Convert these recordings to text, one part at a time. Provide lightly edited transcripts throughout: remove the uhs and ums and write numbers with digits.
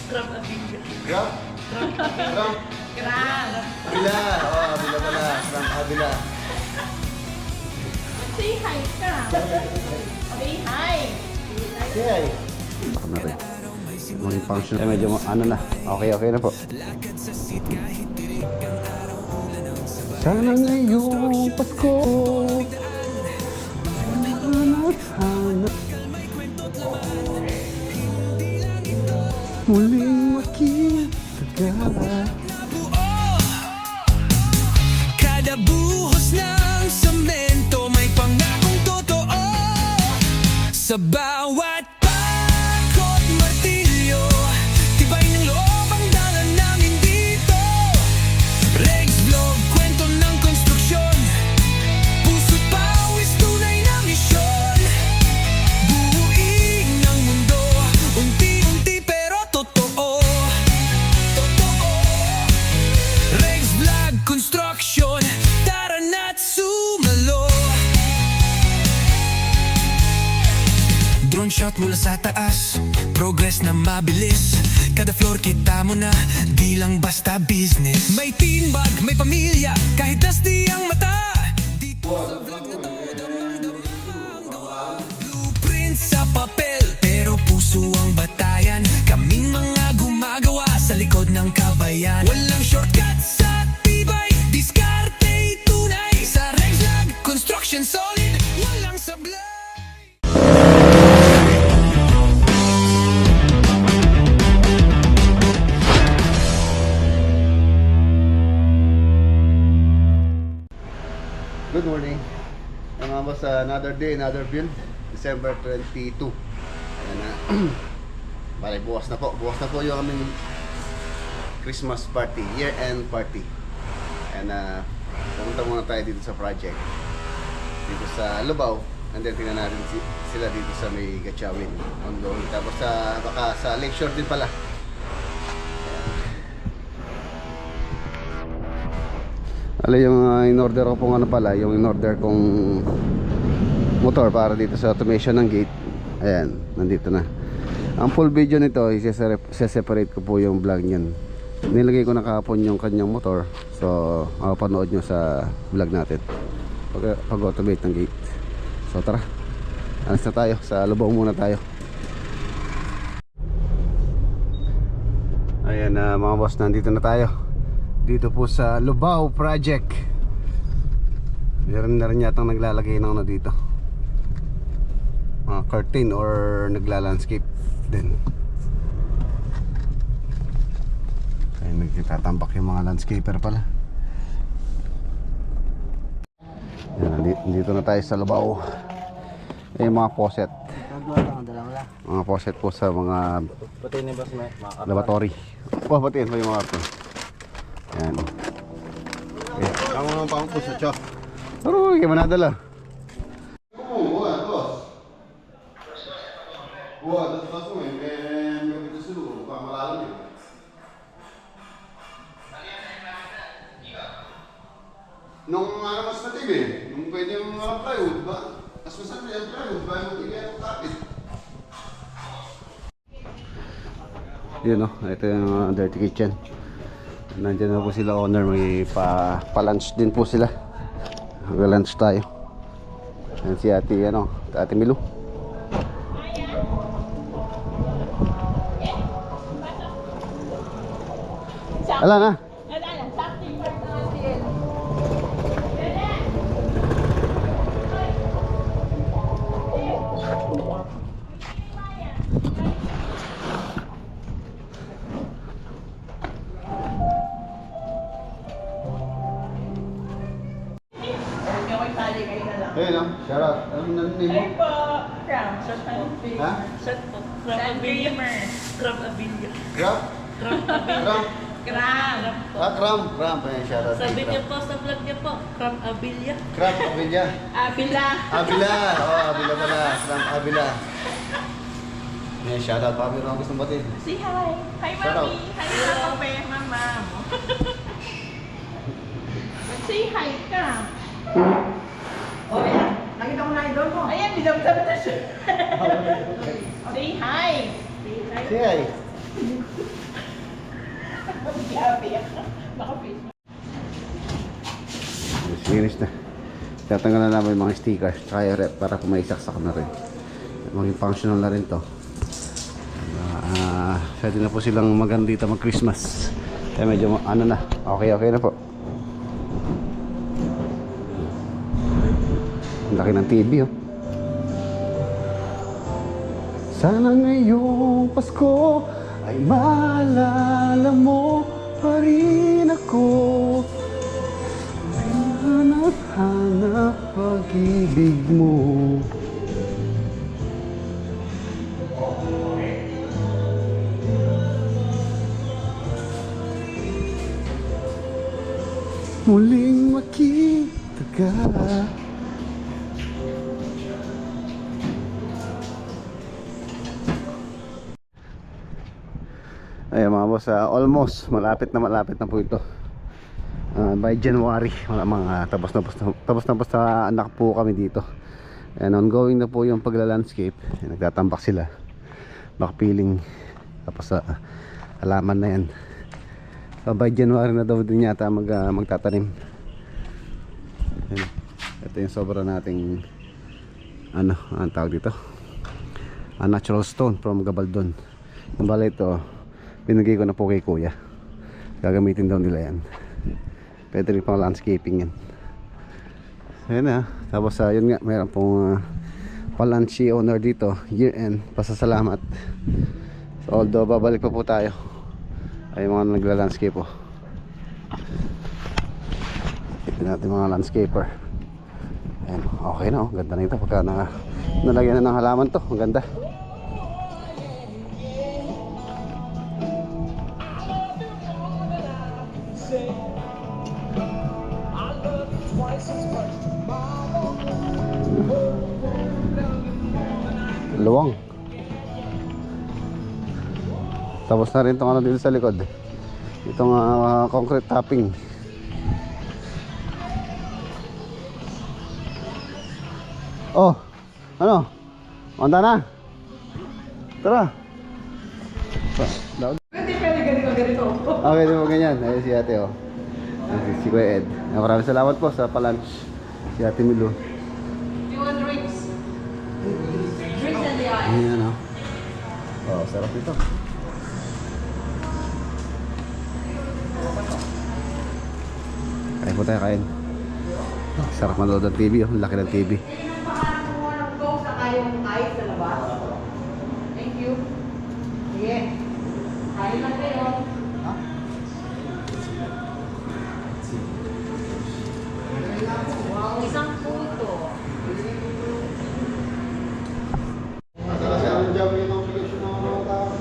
Crab Abilya. Crab? Crab? Crab. Abila. Oh, Abila pala. Crab Abila. Say hi ka. Say hi. Say hi. Ano rin? Morning function. Medyo ano na. Okay na po. Sana ngayong Pasko. Sana muling makita. Kada buhos ng semento may pangakong totoo. Sa bawat pakot martilyo, tibay ng loob ang dala namin dito. Regs Vlog, kwento ng konstruksyon, puso't pawis, tunay na misyon. Buuin ang mundo, unti-unti pero totoo. Regs Vlog Construction, tara na't sumalo. Drone shot mula sa taas, progress na mabilis. Kada floor kita mo na, di lang basta business. May team bag, may pamilya, kahit nasty ang mata. Dito sa vlog na to, damang-damang gawa. Blueprint sa papel, pero puso ang batayan. Kaming mga gumagawa sa likod ng kabayan. Walang shortcut sa tibay, diskarte tunay. Sa Regs Vlog Construction, solid, walang sablay. Good morning. Mga boss, another day, another build. December 22. Ayan na. Bale, bukas na po. Bukas na po yung aming Christmas party, year-end party. And pumunta muna tayo dito sa project. Dito sa Lubao. And then tingnan natin sila dito sa may Gatchawin. Ongoing. Tapos baka sa Lakeshore din pala. Alam yung in-order ko pong ano pala, yung in-order kong motor para dito sa automation ng gate. Ayan, nandito na. Ang full video nito, i-separate ko po yung vlog niyan. Nilagay ko na kahapon yung kanyang motor. So, panood nyo sa vlog natin pag-automate ng gate. So tara, alas na tayo, sa Lubao muna tayo. Ayan mga boss, nandito na tayo dito po sa Lubao project. Meron na rin yatang naglalagay ng ano dito, curtain or nagla-landscape din. Ay, nagtatambak yung mga landscaper pala. Yan, dito na tayo sa Lubao. Yung mga faucet. Mga faucet po sa mga lavatory. Patiin pa yung mga ito. Yan. Okay. Kamu naman pa po sa chok. Aroy, kayo manadala. Buat bos. Buat tas mo yung dito sulu pa malalim yun. Nung mas matibay, nung pwede yung mga plywood ba? Mas masarap yung plywood ba yung matibay ang tapit. Yun o, ito yung dirty kitchen. Nandiyan na po sila owner, may pa-lunch din po sila. Mag-lunch tayo. Yan si ate, ate Milu. Ala na. Ayun lang, shout out. Anong name mo? Ay po. Crab. Shot Abilya. Ha? Shot po. Crab Abilya. Crab Abilya. Crab? Crab Abilya. Crab? Crab. Cram. Cram. Ayun, shout out. Sabi niyo po sa vlog niyo po. Crab Abilya. Crab, Abila. Abila. Abila. Oh, Abila pala. Cram, Abila. Yan, shout out. Papi, ano gusto mong batin? Say hi. Hi, Shout out. Mami. Hi, Papa. Mama mo. Say hi ka. Oh, ayan. Nakita ko na idol mo. Ayan, dinamdam na siya. Say hi. Say hi. Finish na. Tatanggalan namin yung mga stickers tsaka yung rep para kung may saksak na rin. Maging functional na rin to. Pwede na po silang maganda dito mag Christmas. Kaya medyo ano na, okay na po. Ang laki ng TV oh. Sana ngayong Pasko ay maalala mo pa rin ako. Ay hanap pag-ibig mo. Muling makita ka. Ayan mga boss, almost malapit na po ito. By January mga tapos na anak po kami dito. And ongoing na po yung pagla-landscape. Nagtatambak sila, backpeeling, tapos halaman na yan. So by January na daw din yata magtatanim. Ayan. Ito yung sobra nating ang tawag dito, natural stone from Gabaldon. Yung bala ito binigay ko na po kay kuya, gagamitin daw nila yan. Pwede rin pang landscaping yan. Ayan na. Tapos yun nga, mayroon pong palanchi owner dito, year end, pasasalamat. So, although babalik pa po tayo, ay mga nagla-landscape po. Ito natin mga landscaper. Ayan, okay na oh. Ganda na ito pagka nalagyan na ng halaman to. Ang ganda. Luwang. Tapos na rin itong ano dito sa likod, itong concrete topping. Oh, ano? Manda na? Tara. Hindi pwede ganito. Okay, di mo ganyan. Ayun si ate oh. Si Kuya Ed. Maraming salamat po sa palunch. Si ate Milo. You want drinks? Drinks in the eye. Ayan oh. Oh, sarap ito. Kain po tayo, kain. Sarap manood ng TV oh. Laki ng TV. Go sa kayong ice sa labas. Thank you. Sige. Kain lang kayo. Wow, isang puto. Kasi ang job yun ang solution ng mga tao.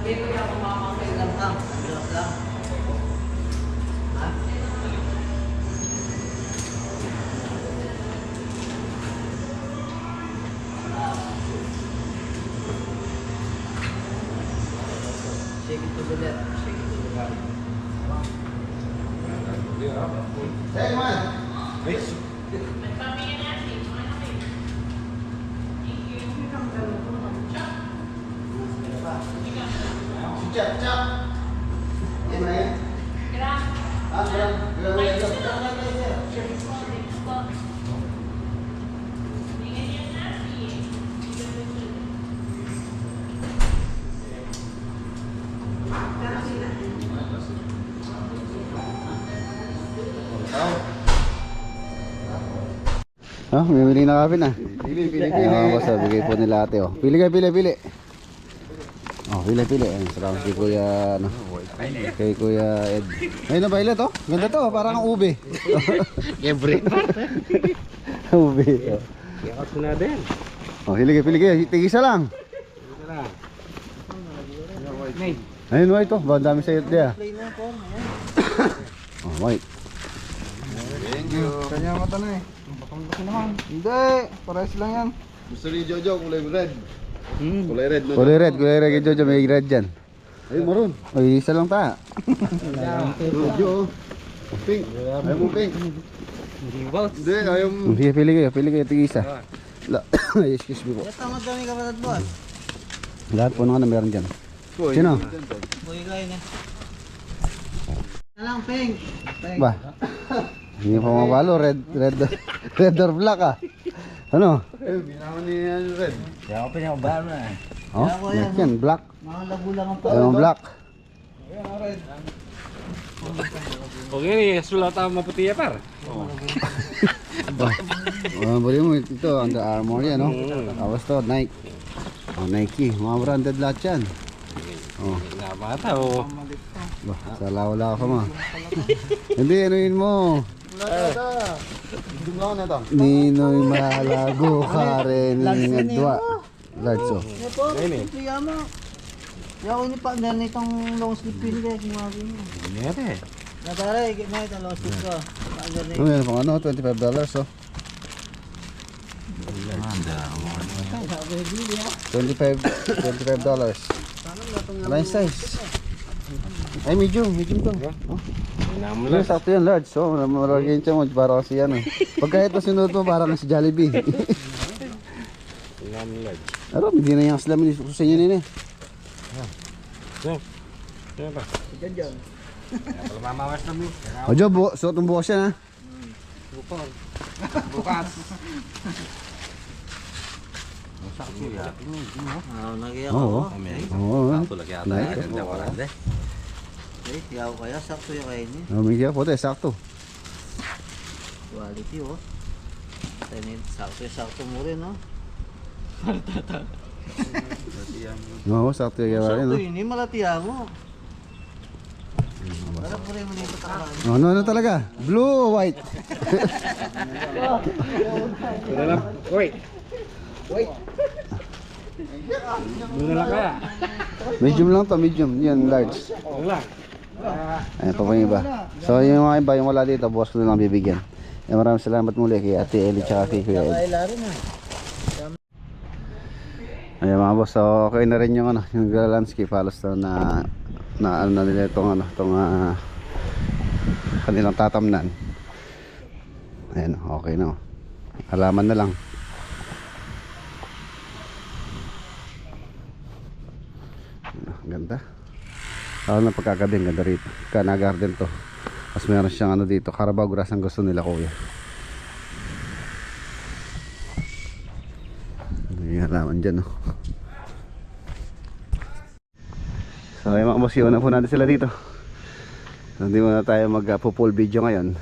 Bago niya ako makakailan lang. Bilang lang. Ha? Shake it to the left. Shake it to the right. Hey man! Cak. Yan na yan. Gram. Oh, bibili na kami na. Pili. Basta bigay po nila ate oh. Pili kayo, pili. Oh, pili. Ayun, salamat kay Kuya, ano, kay Kuya Ed. Ayun na, violet oh. Ganda to, parang ube. Every. Ube. Oh. Yakat ko na din. Oh, pili kayo. Tigisa lang. Ayun, white to. Ba, dami sa'yo dia. Plain na po. Oh, white. Thank you. Kanya mata na eh. Bakang-baki naman. Hindi, parehas lang yan. Gusto ni Jojo kulay red. Kulay red. No? Kulay red kay Jojo. May red dyan. Ayun, maroon. Ay, isa lang ta. Jojo. Pink. Ayaw mo pink. Hindi, ayaw mo. Sige, pili kayo. Tig-isa. Ay, excuse me po. Tama dami kapatid boss. Lahat po na meron dyan. Sino? Buhay kayo na. Alang pink. Ba? Hindi pa mapalo. Red or black ah. Ano? Eh, binawan niya yan red. Oh, yan. Black. Mga labo lang ang Ayun, black. Okay nih, sulatan maputi ya par. Oh, bali mo ito, Under Armour yan, no? Tapos to, Nike. Oh, Nike. Mga branded lahat yan. Oh, Nggak tahu. bah, sa lawala ka mo. Hindi, anuin mo. Jumlaw na ito. Ninoy Malago, Karen, Ngadwa. Large, oh. Ito po, ito yama. Yaw ini pa dahil itong long sleeve pin guys, mga ganyan. Ini deh. Natara, ikit na ito long sleeve ko. Ano yan, pang ano, $25, oh. $25. Nice size. Ay, medium to. Oh. Ano, sakto yan, large. So, maragyan siya mo, para kasi yan, eh. Pagka ito sinunod mo, parang si Jollibee. Ano, hindi na yung slam, susin yun yun, eh. Siapa? Kalau mama wes lebih. O, Jo, suot ang bukas yan, ha? Bukas. Nagyaya Oo. ko. Oo, nice. Eh, yaw kaya, sakto yung kayo niya. Oh, may po tayo, sakto. Quality oh. Sakto mo rin oh. Oo, sakto yung gawa rin, Sakto no? yun, malatiya mo. Para po rin mo dito takaan. Ano talaga? Blue o white? Dalam. Woi. Dulu lang kaya. Medium lang to, medium. Yan, large. Lang. Ayan pa po yung iba. So, yung mga iba, yung wala dito, bukas ko na lang bibigyan. Maraming salamat muli kay Ate Ellie tsaka kay Kuya Ed. Kaila rin ah. Ayan mga boss, so okay na rin yung ano, yung landscape halos na ano na nila itong kanilang tatamnan. Ayan, okay na. Halaman na lang. Ang ganda. Lalo na pagkagabi, ang ganda rito. Kana garden to. Tapos meron siyang ano dito, Carabao grass ang gusto nila kuya. May halaman dyan, no? So ay mga boss, iwan na po natin sila dito. So, hindi muna tayo mag-full video ngayon.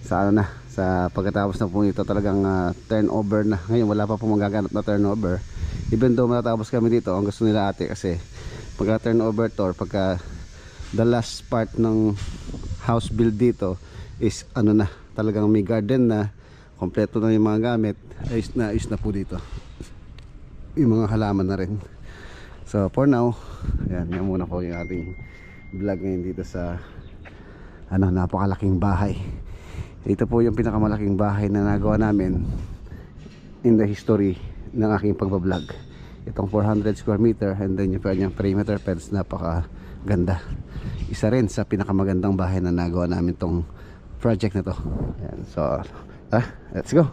Sa ano na, sa pagkatapos na po ito talagang turnover na. Ngayon wala pa po magaganap na turnover. Even though matatapos kami dito, ang gusto nila ate kasi pagka turnover to or pagka the last part ng house build dito is ano na, talagang may garden na, kompleto na yung mga gamit, ayos na po dito. Yung mga halaman na rin. So for now, yan muna po yung ating vlog ngayon dito sa ano, napakalaking bahay. Ito po yung pinakamalaking bahay na nagawa namin in the history ng aking pagbablog. Itong 400 square meter and then yung kanyang perimeter fence, napaka ganda. Isa rin sa pinakamagandang bahay na nagawa namin tong project na to. Ayan, so let's go.